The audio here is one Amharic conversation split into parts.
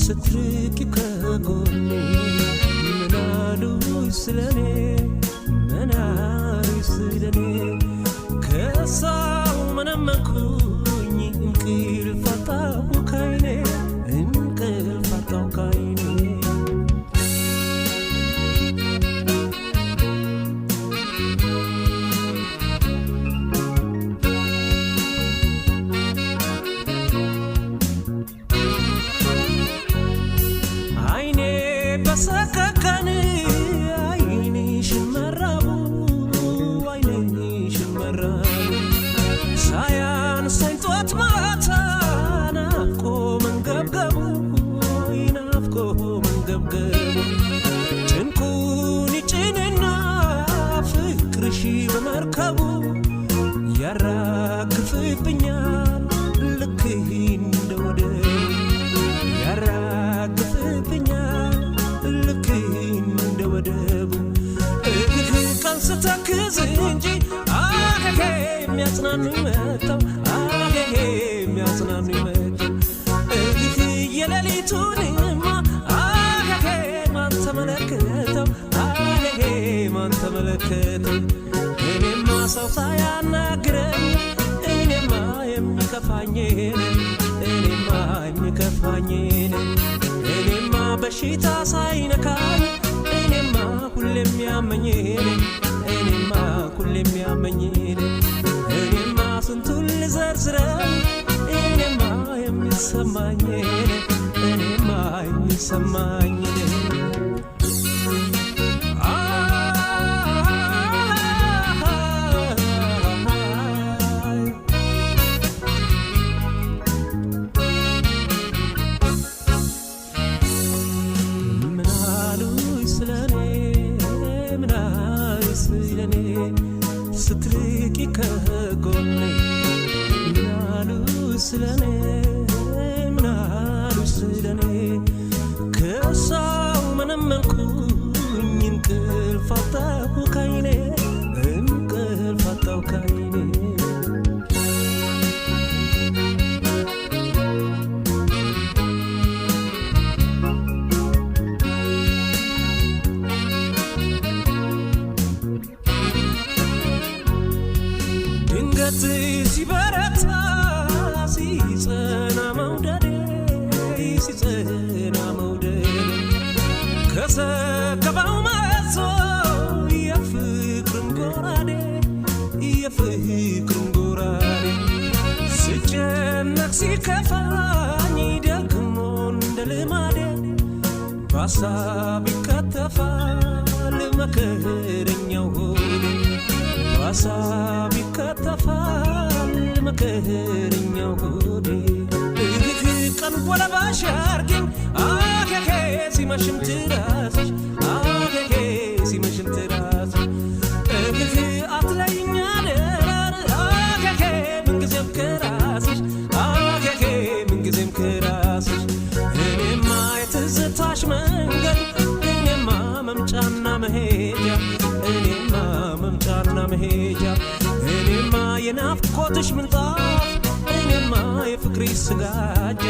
ስትርቂ ከጎኔ ምናሉ ስለኔ ምናሉ ስለኔ ከሳው መነመንኩኝ እንቅልፍ አጣሁ ካይኔ እንቅልፍ አጣሁ ካይኔ ሰከከን አይንሽን መራቡ አይንሽን መራቡ ሳያንሰኝ ጧት ማታ ናፍቆ መንገብገቡ ናፍቆ መንገብገቡ ጭንቁን ይጭንና ፍቅርሽ በመርከቡ ያራግፍብኛል ልክ እንደ ወደቡ ያራግፍብኛል ልክ እንደ ወደቡ ቀን ስተክዝ እንጂ አሄሄ የሚያጽናኑኝ መጣው አሄሄ የሚያጽናኑኝ መጣው የሌሊቱንማ አሄሄ ማን ተመለከተው አሄሄ ማን ተመለከተው እኔማ ሰው ሳያናግረኝ እኔማ የሚከፋኝ እኔማ የሚከፋኝ እኔማ በሽታ ሳይነካኝ እኔማ ሁሌም ያመኝ እኔማ ሁሌም ያመኝ እኔማ ስንቱን ልዘርዝረው እኔማ የሚሰማኝ እኔማ የሚሰማኝ ስትርቂ ከጎኔ ምናሉ ስለኔ ምናሉ ስለኔ ከሳው መነመንኩኝ እንቅልፍ አጣሁ ካይኔ እንቅልፍ አጣሁ ካይኔ ድንገት ሲበረታ ሲጸና መውደዴ ሲጸና መውደዴ ከሰከባው መዞ የፍቅርን ጎራዴ የፍቅርን ጎራዴ ስጨነቅ ሲከፋኝ ደግሞ እንደ ልማዴ በሀሳብ ይከተፋል መከረኛው ሆዴ በሀሳብ ይከተፋል መከረኛው ሆዴ ቀን ወለባሽ አርጊኝ አሄሄ ሲመሽም ትራስሽ አሄሄ ሲመሽም ትራስሽ አትለይኝ አደራር አሄሄ ምንጊዜም ከራስሽ አሄሄ ምንጊዜም ከራስሽ እኔማ የትዝታሽ መንገድ እኔማ መምጫና መሄጃ እኔማ መምጫና መሄጃ እኔማ የናፍቆትሽ ምንጣፍ እኔማ የፍቅርሽ ስጋጃ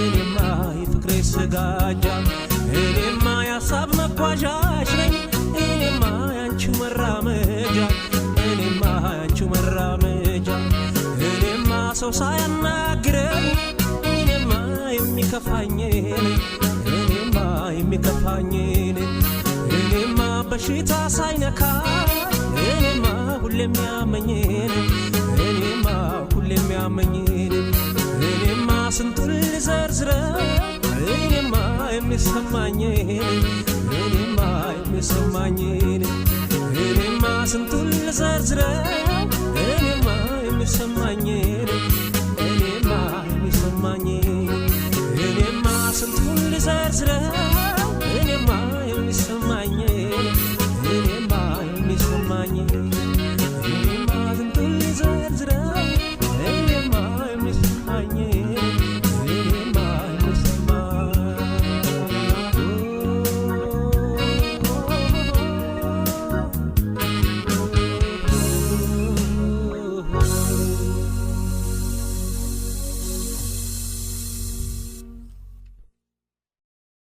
እኔማ የፍቅርሽ ስጋጃ እኔማ የሀሳብ መጓዣሽ ነኝ እኔማ ያንቺው መራመጃ እኔማ ያንቺው መራመጃ እኔማ ሰው ሳያናግረኝ እኔማ የሚከፋኝ እኔማ የሚከፋኝ እኔማ በሽታ ሳይነካ እኔማ ሁሌም ያመኝ እኔማ ሁሌም ያመኝ እኔማ ስንቱን ልዘርዝረው እኔማ የሚሰማኝ እኔማ የሚሰማኝ እኔማ ስንቱን ልዘርዝረው እኔማ የሚሰማኝ